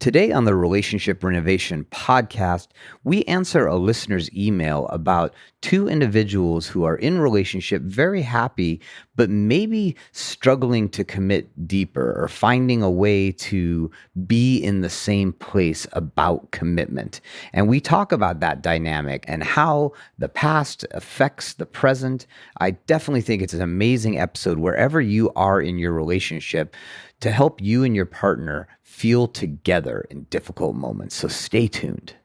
Today on the Relationship Renovation podcast, we answer a listener's email about two individuals who are in relationship, very happy, but maybe struggling to commit deeper or finding a way to be in the same place about commitment. And we talk about that dynamic and how the past affects the present. I definitely think it's an amazing episode wherever you are in your relationship to help you and your partner feel together in difficult moments. So stay tuned.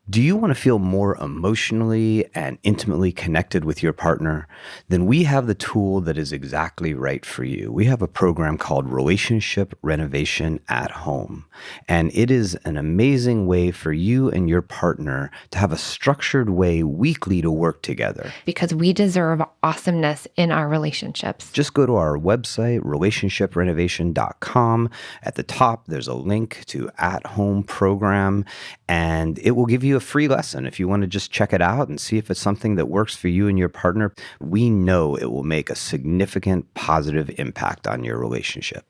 Do you want to feel more emotionally and intimately connected with your partner? Then we have the tool that is exactly right for you. We have a program called Relationship Renovation at Home. And it is an amazing way for you and your partner to have a structured way weekly to work together. Because we deserve awesomeness in our relationships. Just go to our website, relationshiprenovation.com. At the top, there's a link to At Home program, and it will give you a free lesson if you want to just check it out and see if it's something that works for you and your partner. We know it will make a significant positive impact on your relationship.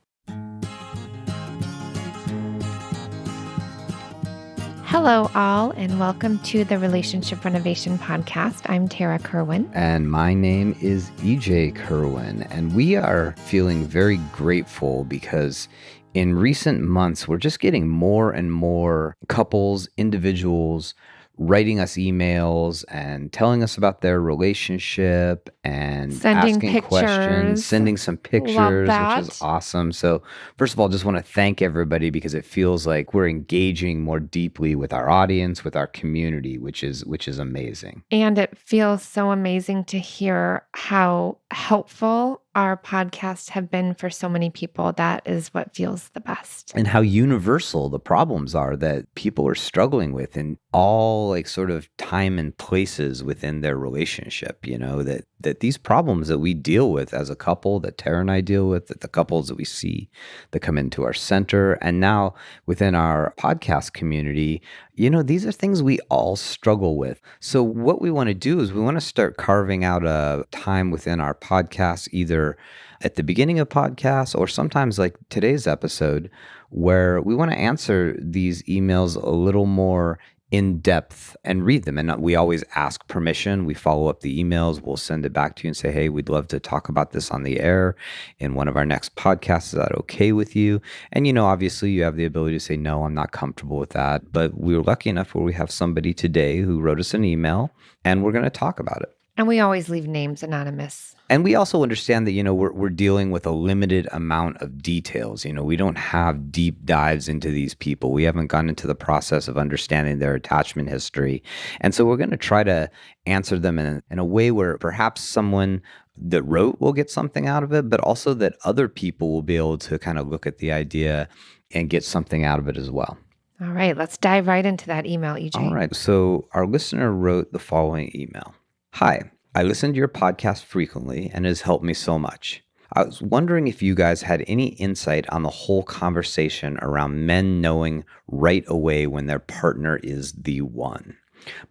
Hello, all, and welcome to the Relationship Renovation podcast. I'm Tara Kerwin. And my name is EJ Kerwin. And we are feeling very grateful because in recent months, we're just getting more and more couples, individuals writing us emails and telling us about their relationship and Sending asking pictures. questions, sending some pictures, which is awesome. So first of all, just want to thank everybody because it feels like we're engaging more deeply with our audience, with our community, which is amazing. And it feels so amazing to hear how helpful our podcasts have been for so many people. That is what feels the best. And how universal the problems are that people are struggling with in all like sort of time and places within their relationship, you know, that these problems that we deal with as a couple, that Tara and I deal with, that the couples that we see that come into our center, and now within our podcast community, you know, these are things we all struggle with. So what we want to do is we want to start carving out a time within our podcast, either at the beginning of podcasts or sometimes like today's episode, where we want to answer these emails a little more in depth and read them. And we always ask permission. We follow up the emails. We'll send it back to you and say, hey, we'd love to talk about this on the air in one of our next podcasts. Is that okay with you? And, you know, obviously you have the ability to say, no, I'm not comfortable with that. But we were lucky enough where we have somebody today who wrote us an email and we're going to talk about it. And we always leave names anonymous. And we also understand that, you know, we're dealing with a limited amount of details. You know, we don't have deep dives into these people. We haven't gone into the process of understanding their attachment history. And so we're going to try to answer them in a way where perhaps someone that wrote will get something out of it, but also that other people will be able to kind of look at the idea and get something out of it as well. All right, let's dive right into that email, EJ. All right. So our listener wrote the following email. Hi. I listen to your podcast frequently and it has helped me so much. I was wondering if you guys had any insight on the whole conversation around men knowing right away when their partner is the one.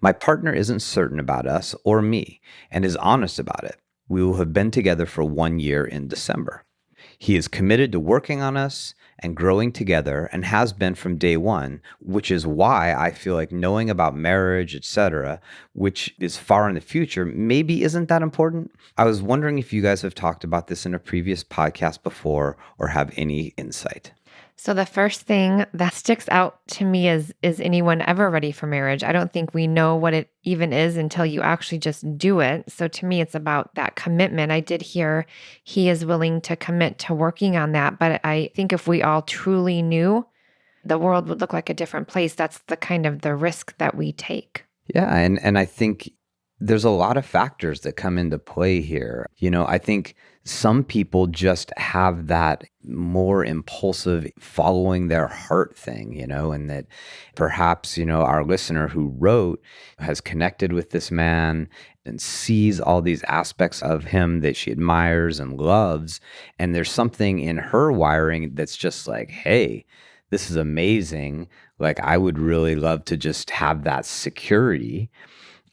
My partner isn't certain about us or me and is honest about it. We will have been together for 1 year in December. He is committed to working on us and growing together and has been from day one, which is why I feel like knowing about marriage, etc., which is far in the future, maybe isn't that important. I was wondering if you guys have talked about this in a previous podcast before or have any insight. So the first thing that sticks out to me is anyone ever ready for marriage? I don't think we know what it even is until you actually just do it. So to me, it's about that commitment. I did hear he is willing to commit to working on that. But I think if we all truly knew, the world would look like a different place. That's the kind of the risk that we take. Yeah. And I think there's a lot of factors that come into play here. You know, I think some people just have that more impulsive following their heart thing, you know, and that perhaps, you know, our listener who wrote has connected with this man and sees all these aspects of him that she admires and loves. And there's something in her wiring that's just like, hey, this is amazing. Like, I would really love to just have that security.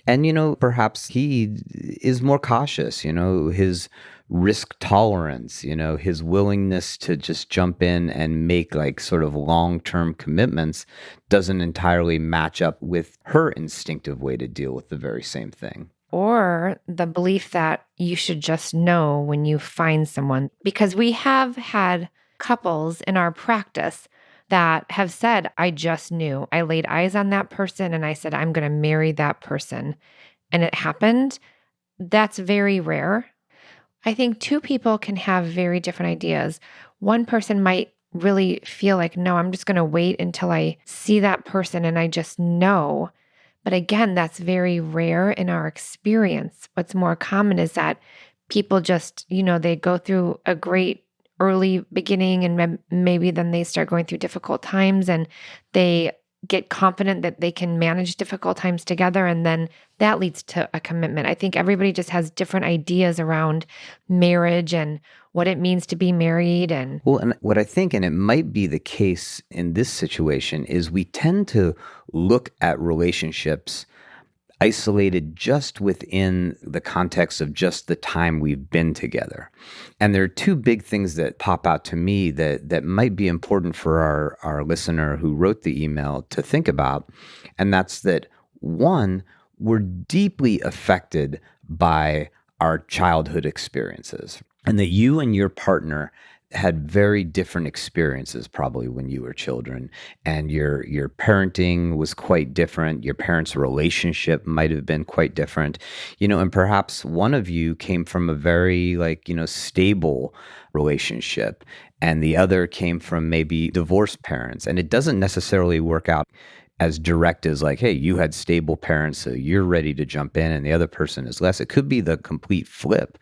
And, you know, perhaps he is more cautious, you know, his risk tolerance, his willingness to just jump in and make like sort of long-term commitments doesn't entirely match up with her instinctive way to deal with the very same thing. Or the belief that you should just know when you find someone. Because we have had couples in our practice that have said, I just knew. I laid eyes on that person and I said, I'm going to marry that person. And it happened. That's very rare. I think two people can have very different ideas. One person might really feel like, no, I'm just going to wait until I see that person and I just know. But again, that's very rare in our experience. What's more common is that people just, they go through a great early beginning and maybe then they start going through difficult times and they get confident that they can manage difficult times together. And then that leads to a commitment. I think everybody just has different ideas around marriage and what it means to be married. And Well, and what I think, and it might be the case in this situation, is we tend to look at relationships isolated just within the context of just the time we've been together. And there are two big things that pop out to me that might be important for our listener who wrote the email to think about. And that's that, one, we're deeply affected by our childhood experiences, and that you and your partner had very different experiences probably when you were children, and your parenting was quite different. Your parents' relationship might have been quite different, and perhaps one of you came from a very stable relationship, and the other came from maybe divorced parents, and it doesn't necessarily work out as direct as like, hey, you had stable parents, so you're ready to jump in, and the other person is less. It could be the complete flip,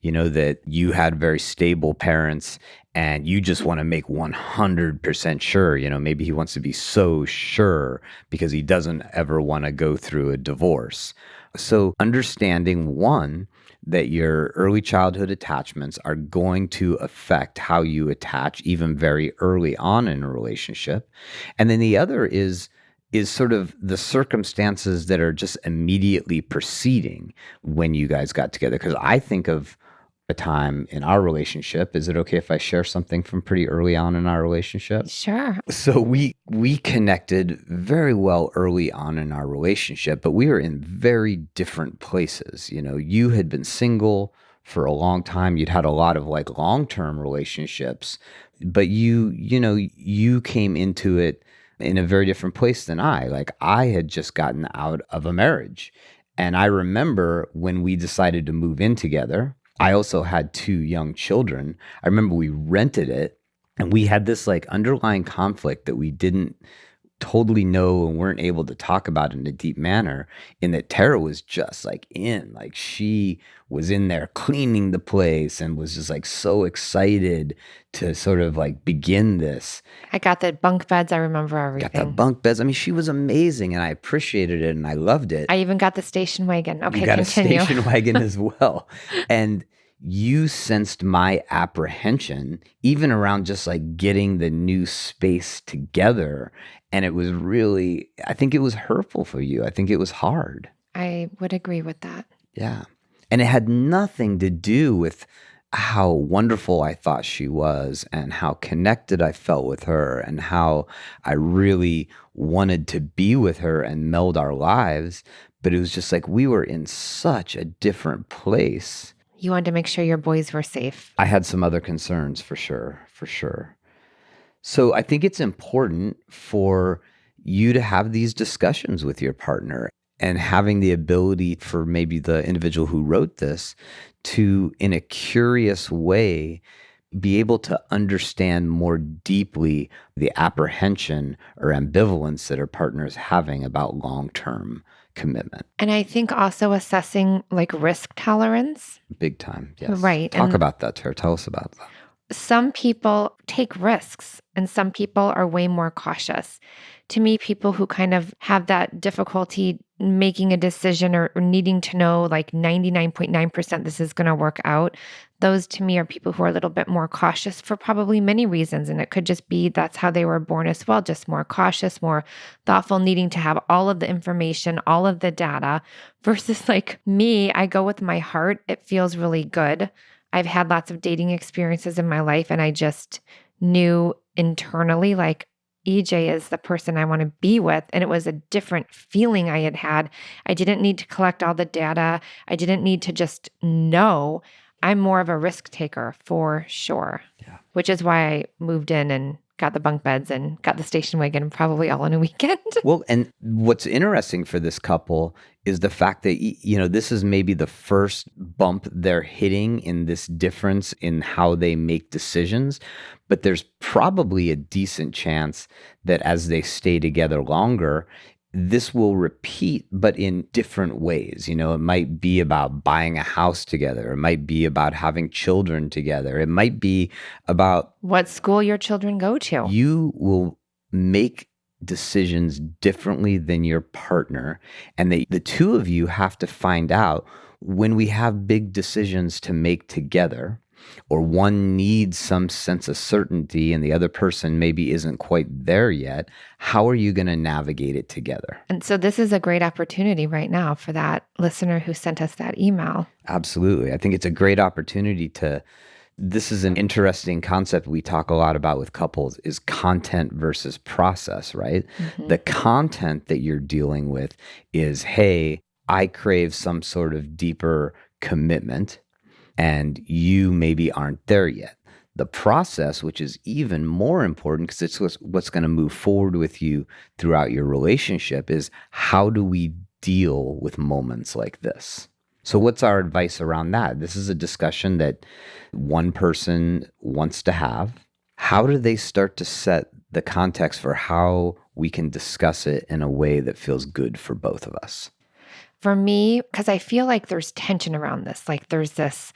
that you had very stable parents and you just want to make 100% sure. Maybe he wants to be so sure because he doesn't ever want to go through a divorce. So understanding, one, that your early childhood attachments are going to affect how you attach even very early on in a relationship. And then the other is sort of the circumstances that are just immediately preceding when you guys got together. Because I think of a time in our relationship. Is it okay if I share something from pretty early on in our relationship? sure. So we connected very well early on in our relationship, but we were in very different places. You had been single for a long time. You'd had a lot of like long-term relationships, but you came into it in a very different place than I. Like, I had just gotten out of a marriage. And I remember when we decided to move in together, I also had two young children. I remember we rented it, and we had this like underlying conflict that we didn't totally know and weren't able to talk about in a deep manner, in that Tara was just like she was in there cleaning the place and was just like so excited to sort of like begin this. I got the bunk beds. I remember Got the everything. bunk beds. I mean, she was amazing and I appreciated it and I loved it. I even got the station wagon. You Okay, got a continue. station wagon as well. And you sensed my apprehension even around just like getting the new space together. And it was really, I think it was hurtful for you. I think it was hard. I would agree with that. Yeah. And it had nothing to do with how wonderful I thought she was and how connected I felt with her and how I really wanted to be with her and meld our lives. But it was just like we were in such a different place. You wanted to make sure your boys were safe. I had some other concerns for sure, for sure. So I think it's important for you to have these discussions with your partner, and having the ability for maybe the individual who wrote this to, in a curious way, be able to understand more deeply the apprehension or ambivalence that our partner is having about long-term commitment. And I think also assessing like risk tolerance. Big time, yes. Right. Talk And about that, Tara. Tell us about that. some people take risks and some people are way more cautious. To me, people who kind of have that difficulty making a decision or needing to know like 99.9% this is going to work out, those to me are people who are a little bit more cautious for probably many reasons. And it could just be that's how they were born as well, just more cautious, more thoughtful, needing to have all of the information, all of the data, versus like me, I go with my heart. It feels really good. I've had lots of dating experiences in my life, and I just knew internally, like, EJ is the person I want to be with. And it was a different feeling I had had. I didn't need to collect all the data. I didn't need to just know. I'm more of a risk taker for sure, Yeah. which is why I moved in and got the bunk beds and got the station wagon probably all in a weekend. Well, and what's interesting for this couple is the fact that, this is maybe the first bump they're hitting in this difference in how they make decisions. But there's probably a decent chance that as they stay together longer, this will repeat, but in different ways. It might be about buying a house together. It might be about having children together. It might be about what school your children go to. You will make decisions differently than your partner. And the two of you have to find out when we have big decisions to make together, or one needs some sense of certainty and the other person maybe isn't quite there yet, how are you going to navigate it together? And so this is a great opportunity right now for that listener who sent us that email. Absolutely. I think it's a great opportunity this is an interesting concept we talk a lot about with couples, is content versus process, right? Mm-hmm. The content that you're dealing with is, hey, I crave some sort of deeper commitment and you maybe aren't there yet. The process, which is even more important because it's what's going to move forward with you throughout your relationship, is how do we deal with moments like this? So what's our advice around that? This is a discussion that one person wants to have. How do they start to set the context for how we can discuss it in a way that feels good for both of us? For me, because I feel like there's tension around this. Like there's this,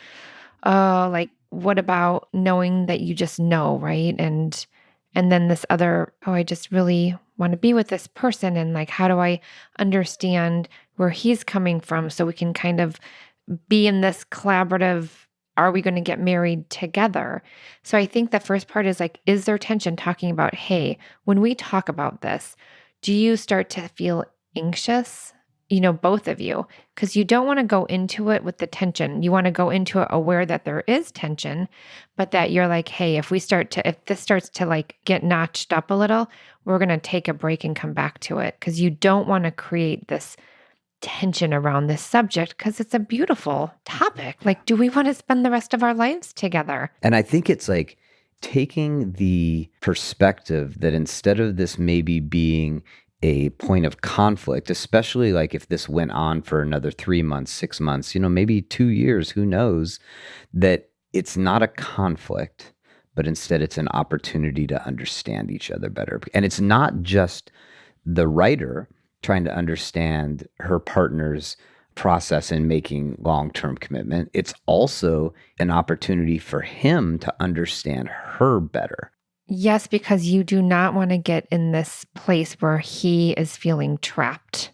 like, what about knowing that you just know, right? And then this other, I just really want to be with this person. And like, how do I understand where he's coming from so we can kind of be in this collaborative, are we going to get married together? So I think the first part is like, is there tension talking about, hey, when we talk about this, do you start to feel anxious? Both of you, because you don't want to go into it with the tension. You want to go into it aware that there is tension, but that you're like, hey, if this starts to like get notched up a little, we're going to take a break and come back to it. Because you don't want to create this tension around this subject because it's a beautiful topic. Like, do we want to spend the rest of our lives together? And I think it's like taking the perspective that instead of this maybe being a point of conflict, especially like if this went on for another 3 months, 6 months, maybe 2 years, who knows, that it's not a conflict, but instead it's an opportunity to understand each other better. And it's not just the writer trying to understand her partner's process in making long-term commitment. It's also an opportunity for him to understand her better. Yes, because you do not want to get in this place where he is feeling trapped,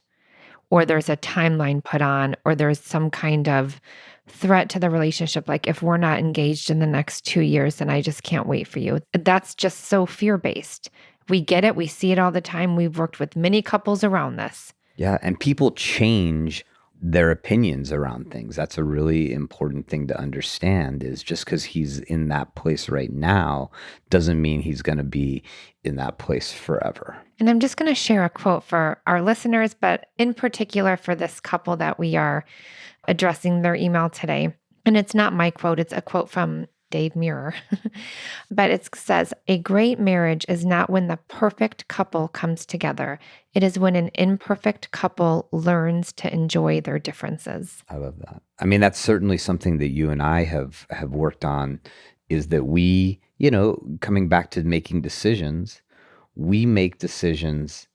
or there's a timeline put on, or there's some kind of threat to the relationship. Like, if we're not engaged in the next 2 years, then I just can't wait for you. That's just so fear-based. We get it. We see it all the time. We've worked with many couples around this. Yeah, and people change their opinions around things. That's a really important thing to understand, is just because he's in that place right now doesn't mean he's going to be in that place forever. And I'm just going to share a quote for our listeners, but in particular for this couple that we are addressing their email today. And it's not my quote, it's a quote from Dave Muir. But it says, a great marriage is not when the perfect couple comes together. It is when an imperfect couple learns to enjoy their differences. I love that. I mean, that's certainly something that you and I have worked on, is that we, coming back to making decisions, we make decisions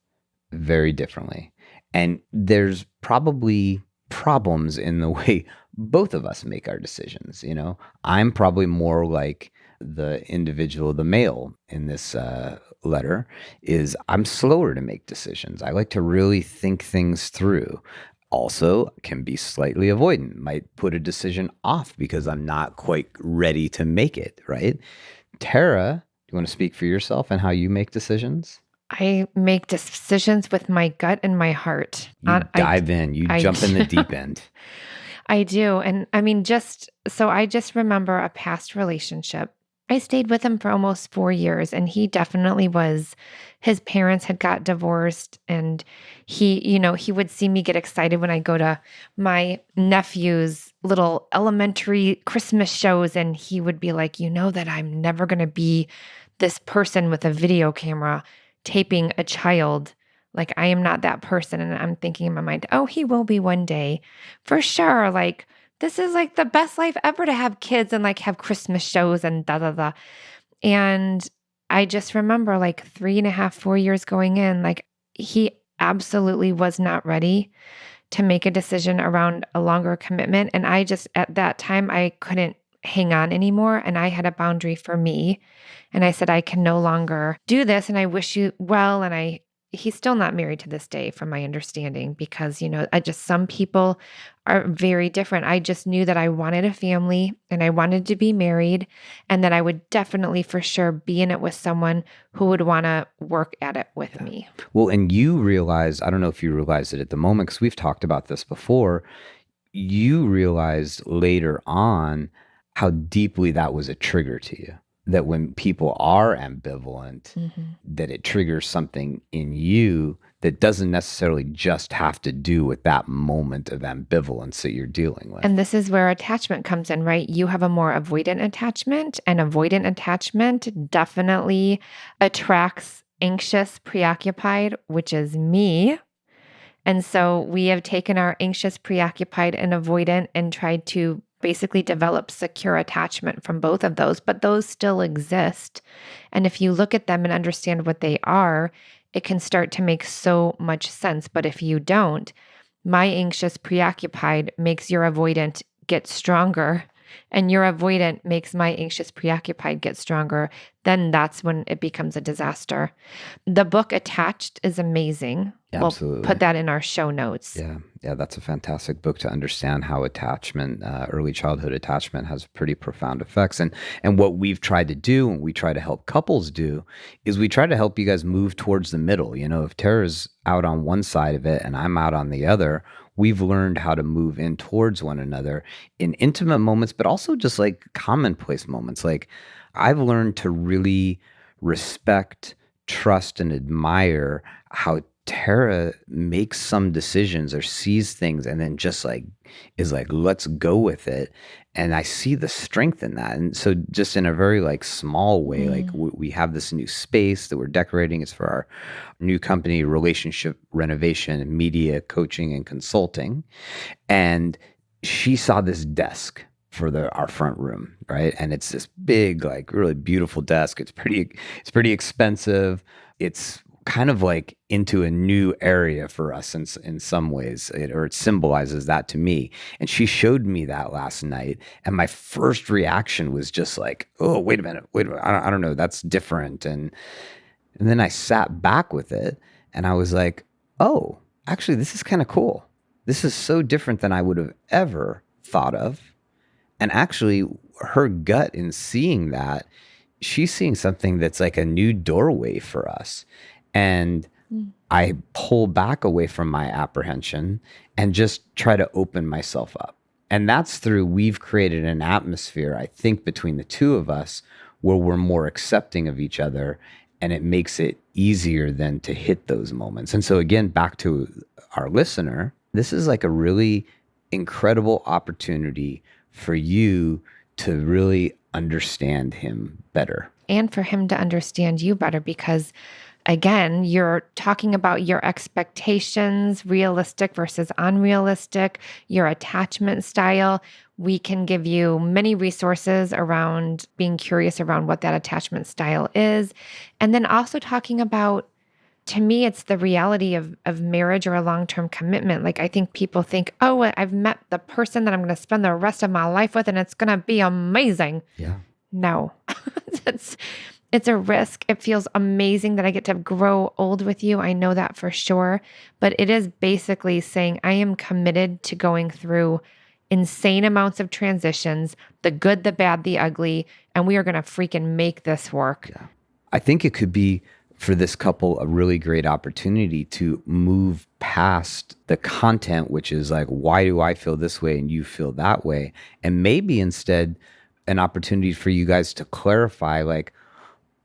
very differently. And there's probably problems in the way both of us make our decisions. I'm probably more like the individual, the male in this letter, is I'm slower to make decisions. I like to really think things through. Also can be slightly avoidant, might put a decision off because I'm not quite ready to make it, right? Tara, do you want to speak for yourself and how you make decisions? I make decisions with my gut and my heart. You dive in, you jump in the deep end. I do. And I mean, I just remember a past relationship. I stayed with him for almost 4 years, and he definitely was, his parents had got divorced, and he would see me get excited when I go to my nephew's little elementary Christmas shows, and he would be like, that I'm never going to be this person with a video camera taping a child. Like, I am not that person. And I'm thinking in my mind, oh, he will be one day for sure. Like, this is like the best life ever to have kids and like have Christmas shows and da da da. And I just remember like 3.5, 4 years going in, like he absolutely was not ready to make a decision around a longer commitment. And I just, at that time, I couldn't hang on anymore. And I had a boundary for me. And I said, I can no longer do this. And I wish you well. And he's still not married to this day, from my understanding, because, some people are very different. I just knew that I wanted a family and I wanted to be married, and that I would definitely for sure be in it with someone who would want to work at it with me. Well, and you realize, I don't know if you realize it at the moment, because we've talked about this before, you realized later on how deeply that was a trigger to you. That when people are ambivalent, that it triggers something in you that doesn't necessarily just have to do with that moment of ambivalence that you're dealing with. And this is where attachment comes in, right? You have a more avoidant attachment, and avoidant attachment definitely attracts anxious, preoccupied, which is me. And so we have taken our anxious, preoccupied, and avoidant and tried to basically develop secure attachment from both of those, but those still exist. And if you look at them and understand what they are, it can start to make so much sense. But if you don't, my anxious, preoccupied makes your avoidant get stronger, and your avoidant makes my anxious, preoccupied get stronger, then that's when it becomes a disaster. The book Attached is amazing. Absolutely. We'll put that in our show notes. Yeah, that's a fantastic book to understand how attachment, early childhood attachment, has pretty profound effects. And what we've tried to do, and we try to help couples do, is we try to help you guys move towards the middle. If Tara's out on one side of it and I'm out on the other, we've learned how to move in towards one another in intimate moments, but also just like commonplace moments. Like, I've learned to really respect, trust, and admire how Tara makes some decisions or sees things and then just like is like, let's go with it. And I see the strength in that. And so just in a very like small way, like we have this new space that we're decorating. It's for our new company, Relationship Renovation, Media Coaching and Consulting. And she saw this desk for our front room, right? And it's this big, like really beautiful desk. It's pretty expensive. It's kind of like into a new area for us in some ways, or it symbolizes that to me. And she showed me that last night, and my first reaction was just like, oh, wait a minute, I don't know, that's different. And then I sat back with it, and I was like, oh, actually, this is kind of cool. This is so different than I would have ever thought of. And actually, her gut in seeing that, she's seeing something that's like a new doorway for us. And I pull back away from my apprehension and just try to open myself up. And that's through, we've created an atmosphere, I think, between the two of us where we're more accepting of each other, and it makes it easier then to hit those moments. And so again, back to our listener, this is like a really incredible opportunity for you to really understand him better. And for him to understand you better, because again, you're talking about your expectations, realistic versus unrealistic, your attachment style. We can give you many resources around being curious around what that attachment style is. And then also talking about, to me, it's the reality of marriage or a long-term commitment. Like, I think people think, oh, I've met the person that I'm going to spend the rest of my life with, and it's going to be amazing. Yeah. No, it's a risk. It feels amazing that I get to grow old with you. I know that for sure. But it is basically saying I am committed to going through insane amounts of transitions, the good, the bad, the ugly, and we are going to freaking make this work. Yeah. I think it could be for this couple a really great opportunity to move past the content, which is like, why do I feel this way and you feel that way? And maybe instead an opportunity for you guys to clarify, like,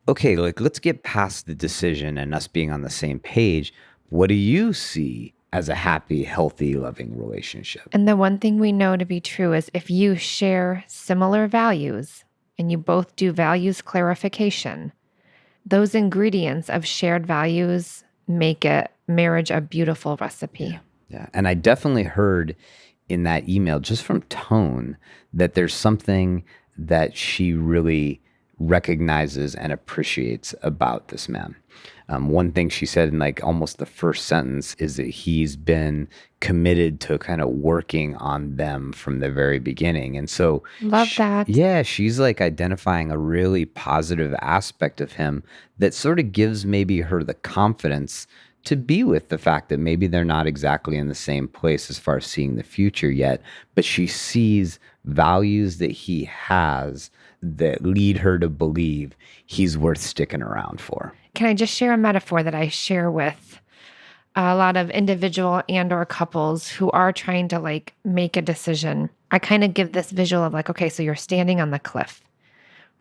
okay, like let's get past the decision and us being on the same page. What do you see as a happy, healthy, loving relationship? And the one thing we know to be true is if you share similar values and you both do values clarification, those ingredients of shared values make it marriage a beautiful recipe. Yeah. And I definitely heard in that email, just from tone, that there's something that she really recognizes and appreciates about this man. One thing she said in like almost the first sentence is that he's been committed to kind of working on them from the very beginning. And so, Love that. yeah, she's like identifying a really positive aspect of him that sort of gives maybe her the confidence to be with the fact that maybe they're not exactly in the same place as far as seeing the future yet, but she sees values that he has that lead her to believe he's worth sticking around for. Can I just share a metaphor that I share with a lot of individual and or couples who are trying to like make a decision? I kind of give this visual of like, okay, so you're standing on the cliff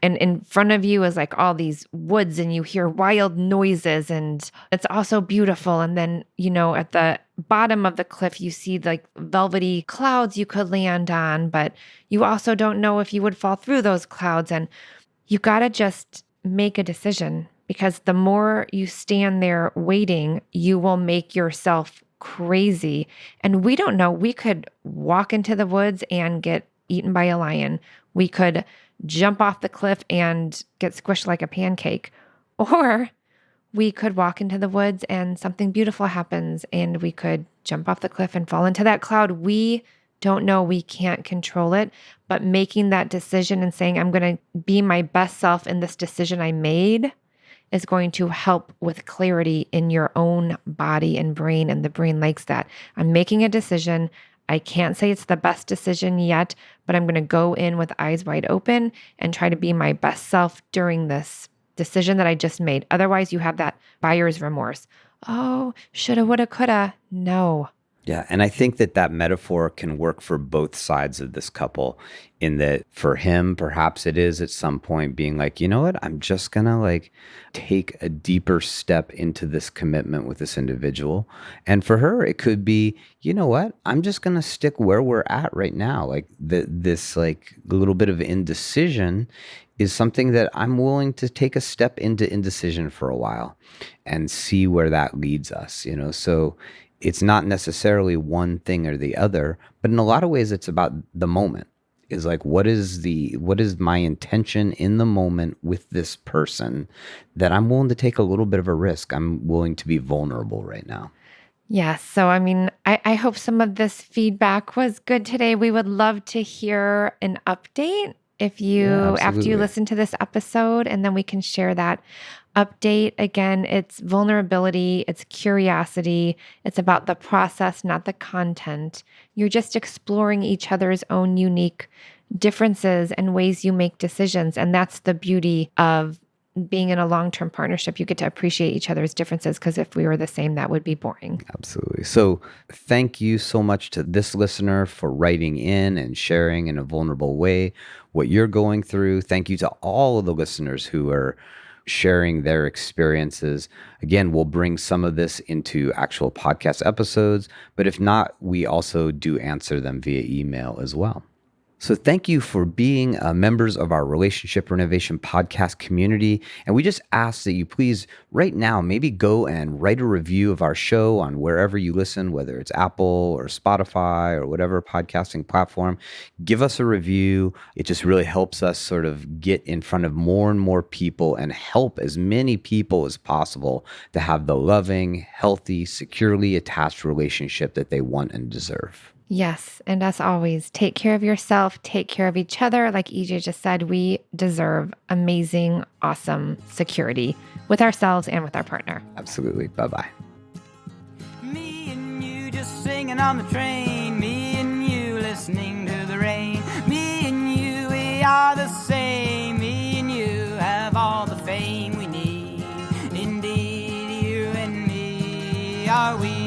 and in front of you is like all these woods and you hear wild noises and it's also beautiful. And then, at the bottom of the cliff, you see like velvety clouds you could land on, but you also don't know if you would fall through those clouds. And you got to just make a decision, because the more you stand there waiting, you will make yourself crazy. And we don't know. We could walk into the woods and get eaten by a lion. We could jump off the cliff and get squished like a pancake. Or we could walk into the woods and something beautiful happens and we could jump off the cliff and fall into that cloud. We don't know. We can't control it. But making that decision and saying, I'm going to be my best self in this decision I made, is going to help with clarity in your own body and brain. And the brain likes that. I'm making a decision. I can't say it's the best decision yet, but I'm going to go in with eyes wide open and try to be my best self during this decision that I just made. Otherwise, you have that buyer's remorse. Oh, shoulda, woulda, coulda. No. Yeah. And I think that metaphor can work for both sides of this couple, in that for him, perhaps it is at some point being like, you know what, I'm just going to like take a deeper step into this commitment with this individual. And for her, it could be, you know what, I'm just going to stick where we're at right now. Like this like little bit of indecision is something that I'm willing to take a step into indecision for a while and see where that leads us, So it's not necessarily one thing or the other, but in a lot of ways it's about the moment. Is like, what is my intention in the moment with this person, that I'm willing to take a little bit of a risk. I'm willing to be vulnerable right now. Yes. So, I hope some of this feedback was good today. We would love to hear an update if Yeah, after you absolutely. listen to this episode, and then we can share that update. Again, it's vulnerability, it's curiosity, it's about the process, not the content. You're just exploring each other's own unique differences and ways you make decisions. And that's the beauty of being in a long-term partnership. You get to appreciate each other's differences, because if we were the same, that would be boring. Absolutely. So thank you so much to this listener for writing in and sharing in a vulnerable way what you're going through. Thank you to all of the listeners who are sharing their experiences. Again, we'll bring some of this into actual podcast episodes, but if not, we also do answer them via email as well. So thank you for being members of our Relationship Renovation podcast community. And we just ask that you please right now maybe go and write a review of our show on wherever you listen, whether it's Apple or Spotify or whatever podcasting platform. Give us a review. It just really helps us sort of get in front of more and more people and help as many people as possible to have the loving, healthy, securely attached relationship that they want and deserve. Yes. And as always, take care of yourself, take care of each other. Like EJ just said, we deserve amazing, awesome security with ourselves and with our partner. Absolutely. Bye-bye. Me and you just singing on the train. Me and you listening to the rain. Me and you, we are the same. Me and you have all the fame we need. Indeed. are we